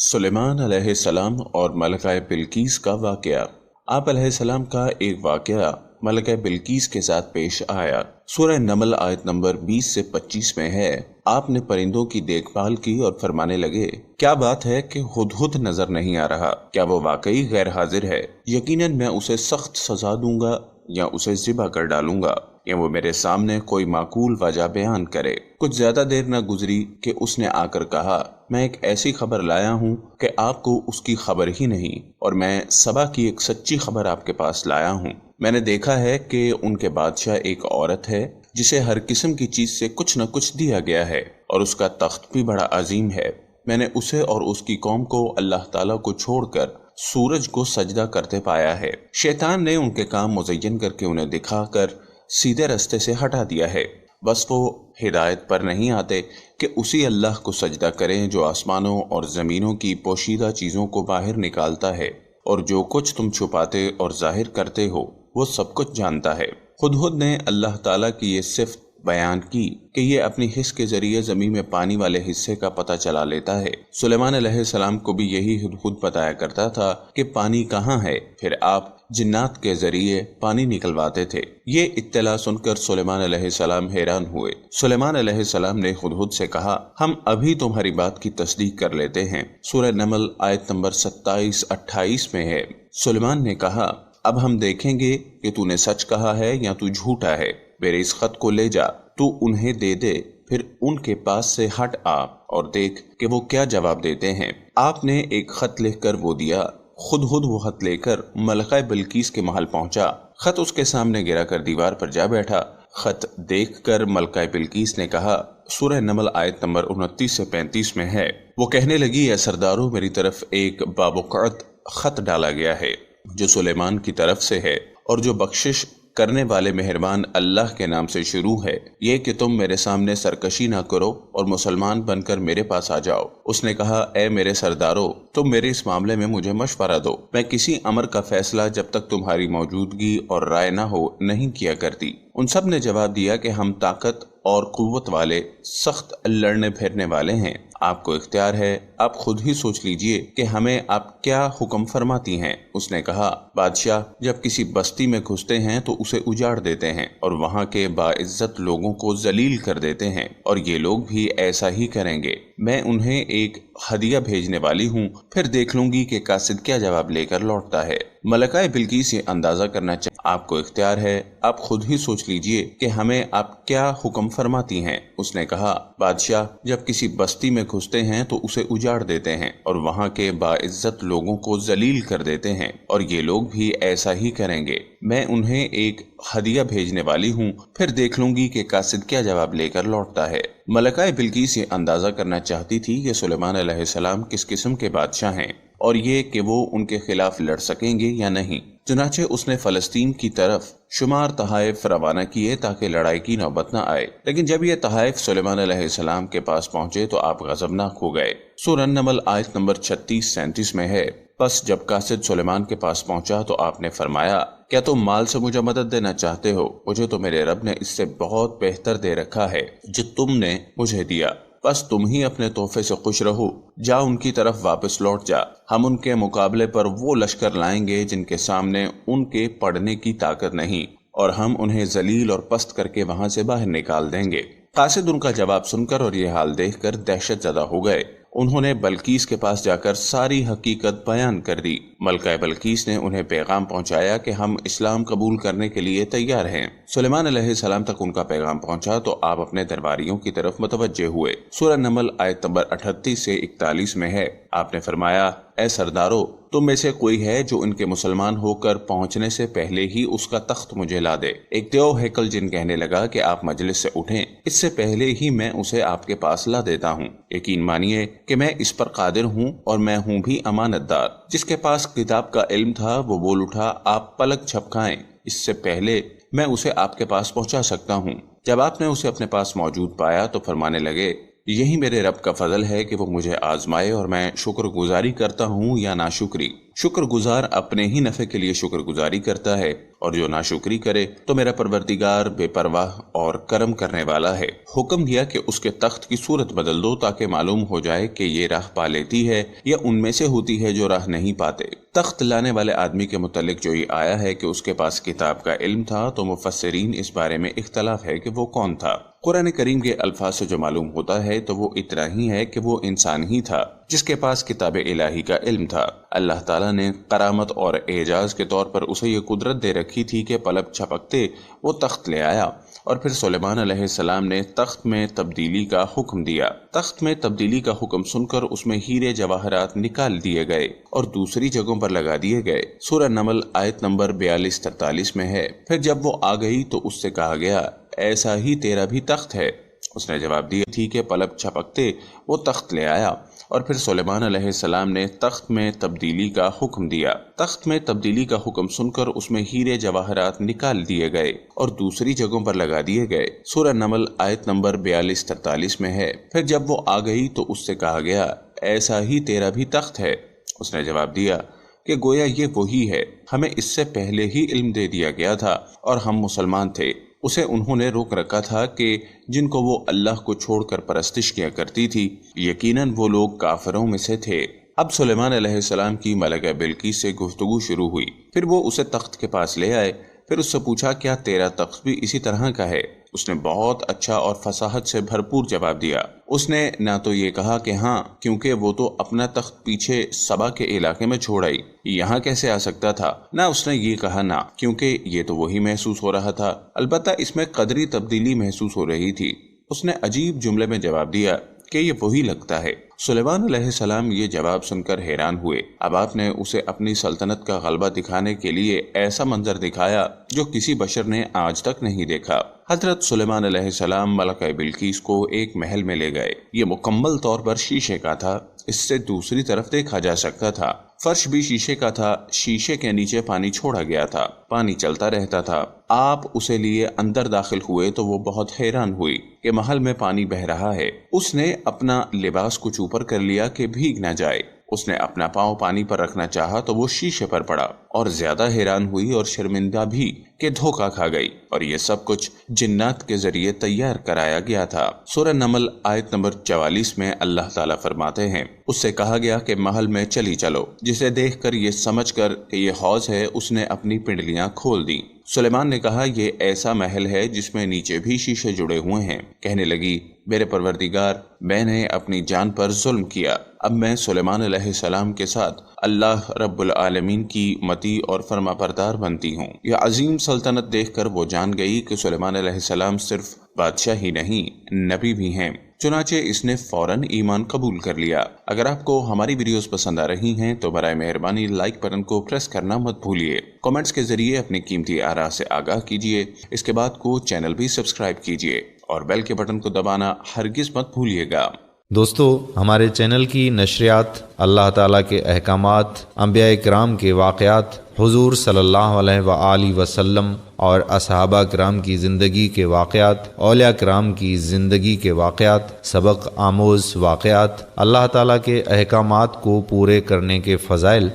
सुलेमान अलैहिस्सलाम और मलका बिल्कीस का वाक़या। आप अलैहिस्सलाम का एक वाक़या मलका बिल्कीस के साथ पेश आया। सूरह नमल आयत नंबर 20 से 25 में है, आपने परिंदों की देखभाल की और फरमाने लगे, क्या बात है कि हुदहुद नजर नहीं आ रहा? क्या वो वाकई गैर हाजिर है? यकीनन मैं उसे सख्त सजा दूंगा या उसे ज़िबा कर डालूंगा या वो मेरे सामने कोई माकूल वजह बयान करे। कुछ ज्यादा देर न गुजरी कि उसने आकर कहा, मैं एक ऐसी खबर लाया हूँ कि आपको उसकी खबर ही नहीं, और मैं सबा की एक सच्ची खबर आपके पास लाया हूँ। मैंने देखा है कि उनके बादशाह एक औरत है जिसे हर किस्म की चीज से कुछ न कुछ दिया गया है और उसका तख्त भी बड़ा अजीम है। मैंने उसे और उसकी कौम को अल्लाह ताला को छोड़कर सूरज को सजदा करते पाया है। शैतान ने उनके काम मुज़य्यन करके उन्हें दिखाकर सीधे रास्ते से हटा दिया है। बस वो हिदायत पर नहीं आते कि उसी अल्लाह को सजदा करें जो आसमानों और ज़मीनों की पोशीदा चीज़ों को बाहर निकालता है और जो कुछ तुम छुपाते और जाहिर करते हो वो सब कुछ जानता है। हुदहुद ने अल्लाह ताला की ये सिफ्त बयान की कि ये अपनी हिस्स के जरिए जमीन में पानी वाले हिस्से का पता चला लेता है। सुलेमान अलैहिस्सलाम को भी यही हुदहुद बताया करता था कि पानी कहाँ है, फिर आप जिन्नात के जरिए पानी निकलवाते थे। ये इत्तला सुनकर सुलेमान अलैहिस्सलाम हैरान हुए। सुलेमान अलैहिस्सलाम ने हुदहुद से कहा, हम अभी तुम्हारी बात की तस्दीक कर लेते हैं। सूरह नमल आयत नंबर 27-28 में है, सुलेमान ने कहा, अब हम देखेंगे कि तूने सच कहा है या तू झूठा है। मेरे इस खत को ले जा, तू उन्हें दे दे, फिर उनके पास से हट आ और देख कि वो क्या जवाब देते हैं। आपने एक खत लिखकर वो दिया। हुदहुद वो खत लेकर मलका बिल्कीस के महल पहुंचा। खत उसके सामने गिरा कर दीवार पर जा बैठा। खत देखकर मलका बिल्कीस ने कहा, सूरह नमल आयत नंबर 29 से 35 में है, वो कहने लगी, ए सरदारों, मेरी तरफ एक बाबुकअत खत डाला गया है जो सुलेमान की तरफ से है और जो बख्शिश करने वाले मेहरबान अल्लाह के नाम से शुरू है। ये कि तुम मेरे सामने सरकशी ना करो और मुसलमान बनकर मेरे पास आ जाओ। उसने कहा, ए मेरे सरदारों, तुम मेरे इस मामले में मुझे मशवरा दो। मैं किसी अमर का फैसला जब तक तुम्हारी मौजूदगी और राय ना हो नहीं किया करती। उन सब ने जवाब दिया कि हम ताकत और कुव्वत वाले, सख्त लड़ने फिरने वाले हैं। आपको इख्तियार है, आप खुद ही सोच लीजिए कि हमें आप क्या हुक्म फरमाती हैं। उसने कहा, बादशाह जब किसी बस्ती में घुसते हैं तो उसे उजाड़ देते हैं और वहाँ के बाइज्जत लोगों को जलील कर देते हैं, और ये लोग भी ऐसा ही करेंगे। मैं उन्हें एक हदिया भेजने वाली हूँ, फिर देख लूंगी कि कासिद क्या जवाब लेकर लौटता है। मलका बिल्कीस ये अंदाजा करना चाहिए। आपको इख्तियार है, आप खुद ही सोच लीजिए कि हमें आप क्या हुक्म फरमाती हैं। उसने कहा, बादशाह जब किसी बस्ती में घुसते हैं तो उसे उजाड़ देते हैं और वहाँ के बाइज्जत लोगों को जलील कर देते हैं, और ये लोग भी ऐसा ही करेंगे। मैं उन्हें एक हदिया भेजने वाली हूँ, फिर देख लूंगी कि कासिद क्या जवाब लेकर लौटता है। मलका बिल्कीस ये अंदाजा करना चाहती थी कि सुलेमान अलैहिस्सलाम किस किस्म के बादशाह हैं और ये कि वो उनके खिलाफ लड़ सकेंगे या नहीं। चुनाचे उसने फलस्तीन की तरफ शुमार तहाइफ रवाना किए ताकि लड़ाई की नौबत न आए। लेकिन जब ये तहाइफ सुलेमान अलैहिस्सलाम के पास पहुंचे तो आप गजबनाक हो गए। सूरह नमल आयत नंबर 36-37 में है, बस जब कासिद सुलेमान के पास पहुंचा तो आपने फरमाया, क्या तुम माल से मुझे मदद देना चाहते हो? मुझे तो मेरे रब ने इससे बहुत बेहतर दे रखा है जो तुमने मुझे दिया। बस तुम ही अपने तोहफे से खुश रहो। जा उनकी तरफ वापस लौट जा। हम उनके मुकाबले पर वो लश्कर लाएंगे जिनके सामने उनके पड़ने की ताकत नहीं, और हम उन्हें जलील और पस्त करके वहां से बाहर निकाल देंगे। कासिद उनका जवाब सुनकर और ये हाल देखकर दहशत ज़दा हो गए। उन्होंने बल्कीस के पास जाकर सारी हकीकत बयान कर दी। मलका बल्कीस ने उन्हें पैगाम पहुंचाया कि हम इस्लाम कबूल करने के लिए तैयार हैं। सुलेमान अलैहिस्सलाम तक उनका पैगाम पहुंचा तो आप अपने दरबारियों की तरफ मुतवज्जे हुए। सूरह नमल आयत नंबर 38 से 41 में है, आपने फरमाया, ए सरदारों, तुम में से कोई है जो इनके मुसलमान होकर पहुंचने से पहले ही उसका तख्त मुझे ला दे। एक देव हैकल जिन कहने लगा कि आप मजलिस से उठें, इससे पहले ही मैं उसे आपके पास ला देता हूँ। यकीन मानिए कि मैं इस पर कादिर हूँ और मैं हूँ भी अमानतदार। जिसके पास किताब का इल्म था वो बोल उठा, आप पलक झपकाएं, इससे पहले मैं उसे आपके पास पहुंचा सकता हूँ। जब आपने उसे अपने पास मौजूद पाया तो फरमाने लगे, یہی میرے رب کا فضل ہے کہ وہ مجھے آزمائے اور میں شکر گزاری کرتا ہوں یا ناشکری۔ شکر گزار اپنے ہی نفع کے لیے شکر گزاری کرتا ہے، اور جو ناشکری کرے تو میرا پروردگار بے پرواہ اور کرم کرنے والا ہے۔ حکم دیا کہ اس کے تخت کی صورت بدل دو تاکہ معلوم ہو جائے کہ یہ راہ پا لیتی ہے یا ان میں سے ہوتی ہے جو راہ نہیں پاتے۔ تخت لانے والے آدمی کے متعلق جو یہ آیا ہے کہ اس کے پاس کتاب کا علم تھا، تو مفسرین اس بارے میں اختلاف ہے کہ وہ کون تھا۔ قرآن کریم کے الفاظ سے جو معلوم ہوتا ہے تو وہ اتنا ہی ہے کہ وہ انسان ہی تھا جس کے پاس کتاب الہی کا علم تھا۔ اللہ تعالیٰ نے کرامت اور اعجاز کے طور پر اسے یہ قدرت دے رکھی تھی کہ پلک جھپکتے وہ تخت لے آیا، اور پھر سلیمان علیہ السلام نے تخت میں تبدیلی کا حکم دیا۔ تخت میں تبدیلی کا حکم سن کر اس میں ہیرے جواہرات نکال دیے گئے اور دوسری جگہوں پر لگا دیے گئے۔ سورہ نمل آیت نمبر 42-43 میں ہے۔ پھر جب وہ آ گئی تو اس سے کہا گیا، ایسا ہی تیرا بھی تخت ہے؟ اس نے جواب دیا تھی کہ پلک جھپکتے وہ تخت لے آیا، اور پھر سلیمان علیہ السلام نے تخت میں تبدیلی کا حکم دیا۔ تخت میں تبدیلی کا حکم سن کر اس میں ہیرے جواہرات نکال دیے گئے اور دوسری جگہوں پر لگا دیے گئے۔ سورہ نمل آیت نمبر 42-43 میں ہے۔ پھر جب وہ آ گئی تو اس سے کہا گیا، ایسا ہی تیرا بھی تخت ہے؟ اس نے جواب دیا کہ گویا یہ وہی ہے، ہمیں اس سے پہلے ہی علم دے دیا گیا تھا اور ہم مسلمان تھے۔ اسے انہوں نے روک رکھا تھا کہ جن کو وہ اللہ کو چھوڑ کر پرستش کیا کرتی تھی، یقیناً وہ لوگ کافروں میں سے تھے۔ اب سلیمان علیہ السلام کی ملکہ بلقیس سے گفتگو شروع ہوئی۔ پھر وہ اسے تخت کے پاس لے آئے۔ پھر اس سے پوچھا، کیا تیرا تخت بھی اسی طرح کا ہے؟ اس نے بہت اچھا اور فصاحت سے بھرپور جواب دیا۔ اس نے نہ تو یہ کہا کہ ہاں، کیونکہ وہ تو اپنا تخت پیچھے سبا کے علاقے میں چھوڑ آئی، یہاں کیسے آ سکتا تھا، نہ اس نے یہ کہا نہ، کیونکہ یہ تو وہی محسوس ہو رہا تھا، البتہ اس میں قدری تبدیلی محسوس ہو رہی تھی۔ اس نے عجیب جملے میں جواب دیا کہ یہ وہی لگتا ہے۔ سلیمان علیہ السلام یہ جواب سن کر حیران ہوئے۔ اب آپ نے اسے اپنی سلطنت کا غلبہ دکھانے کے لیے ایسا منظر دکھایا جو کسی بشر نے آج تک نہیں دیکھا۔ حضرت سلیمان علیہ السلام ملکہ بلقیس کو ایک محل میں لے گئے۔ یہ مکمل طور پر شیشے کا تھا، اس سے دوسری طرف دیکھا جا سکتا تھا۔ فرش بھی شیشے کا تھا، شیشے کے نیچے پانی چھوڑا گیا تھا، پانی چلتا رہتا تھا۔ آپ اسے لیے اندر داخل ہوئے تو وہ بہت حیران ہوئی کہ محل میں پانی بہہ رہا ہے۔ اس نے اپنا لباس کچھ اوپر کر لیا کہ بھیگ نہ جائے۔ اس نے اپنا پاؤں پانی پر رکھنا چاہا تو وہ شیشے پر پڑا، اور زیادہ حیران ہوئی اور شرمندہ بھی کہ دھوکہ کھا گئی، اور یہ سب کچھ جنات کے ذریعے تیار کرایا گیا تھا۔ سورہ نمل آیت نمبر 44 میں اللہ تعالیٰ فرماتے ہیں، اس سے کہا گیا کہ محل میں چلی چلو، جسے دیکھ کر یہ سمجھ کر کہ یہ حوض ہے اس نے اپنی پنڈلیاں کھول دیں۔ سلیمان نے کہا، یہ ایسا محل ہے جس میں نیچے بھی شیشے جڑے ہوئے ہیں۔ کہنے لگی، میرے پروردگار، میں نے اپنی جان پر ظلم کیا، اب میں سلیمان علیہ السلام کے ساتھ اللہ رب العالمین کی مطیع اور فرما بردار بنتی ہوں۔ یہ عظیم سلطنت دیکھ کر وہ جان گئی کہ سلیمان علیہ السلام صرف بادشاہ ہی نہیں، نبی بھی ہیں۔ چنانچہ اس نے فوراً ایمان قبول کر لیا۔ اگر آپ کو ہماری ویڈیوز پسند آ رہی ہیں تو برائے مہربانی لائک بٹن کو پریس کرنا مت بھولیے۔ کامنٹس کے ذریعے اپنی قیمتی آراء سے آگاہ کیجیے۔ اس کے بعد کو چینل بھی سبسکرائب کیجیے اور بیل کے بٹن کو دبانا ہرگز مت بھولیے گا۔ دوستو، ہمارے چینل کی نشریات اللہ تعالیٰ کے احکامات، انبیاء کرام کے واقعات، حضور صلی اللہ علیہ وآلہ وسلم اور اصحابہ کرام کی زندگی کے واقعات، اولیاء کرام کی زندگی کے واقعات، سبق آموز واقعات، اللہ تعالیٰ کے احکامات کو پورے کرنے کے فضائل